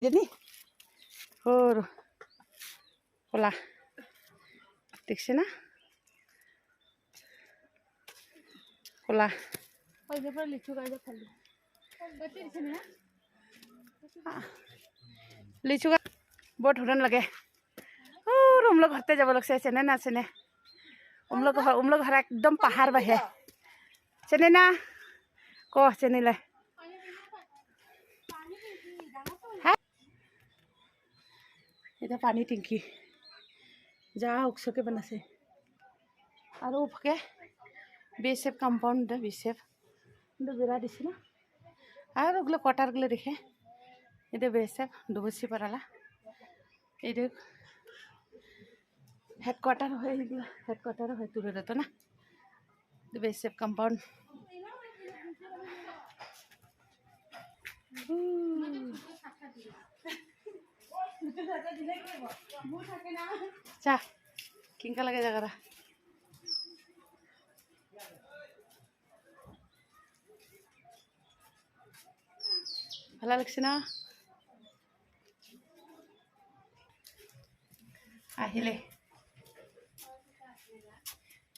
Jadi, hola, দেখছে না? hola, লিচু গাছ বৰ ধুন লাগে। উমলো ঘৰতে যাব লাগছে, চেনে না চেনে? উমলো ঘৰ একদম পাহাৰ বাহে, চেনে না? ক চেনিলে এটা পানী টেংকি যা উকসকে বানাছে আৰু উফকে বিএসএফ কম্পাউন্ড বিএসএফ বেড়া দিছে না আর ওগুলো কোয়ার্টারগুলো দেখে এটা বিএসএফ ডুবুসি পারালা এটা হেডকোয়ার্টার হয়, এগুলো হেডকোয়ার্টার হয় তুলে দিত না বিএসএফ কম্পাউন্ড। চা কিংকা লাগে জায়গাটা ভালো লাগছে না? আহিলে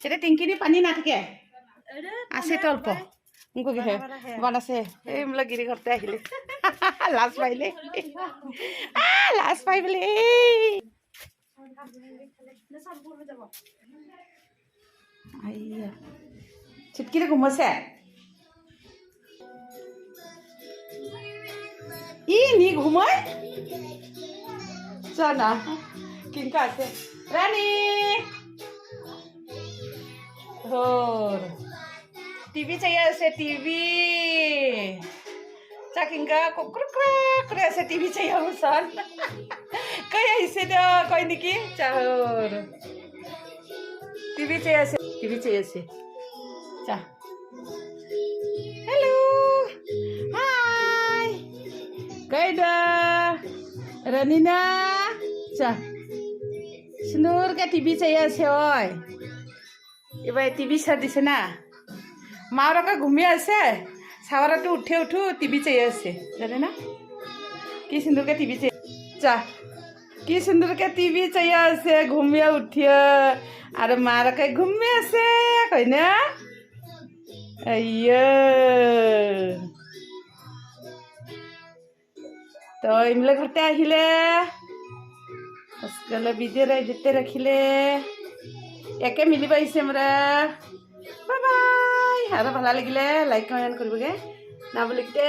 সেটা টেঙ্কিনি পানি না থাকে আছে তো অল্প বনাছে এইবিলাক গিৰি ঘৰতে আহিলে লাজ পাইলে লাজ পাই বোলে চিটকিৰে ঘুমাইছে ই নি ঘুমাই জানা কিংকা আছে রানী টিভি চাই আছে টিভি চাকিংকা কুকুৰ আছে টিভি চাই আহোচোন কৈ আহিছে দে কয় নেকি চাহৰ টিভি চাই আছে চা হেল্ল' হাই কয়দা রানীনা চা সুন্দরকে টিভি চাই আছে ওই এবার টিভি চাই দিছে না মারকে ঘুমিয়ে আছে সাওয়ারাটো উঠে উঠু টিভি চাই আছে জানে না কি সুন্দরকে টিভি চাই চা কি সুন্দরকে টিভি চাই আছে ঘুমিয়ে উঠিয়ে আর মারকে ঘুমিয়ে আছে কই না আইয়া তো এমলে ঘরতে আহিলে আজকাল ভিডিও দিতে রাখিলে একে মিলি পাইছে আমরা বাই বাই আর ভালো লাগিলে লাইক কমেন্ট করবগে না বলিতে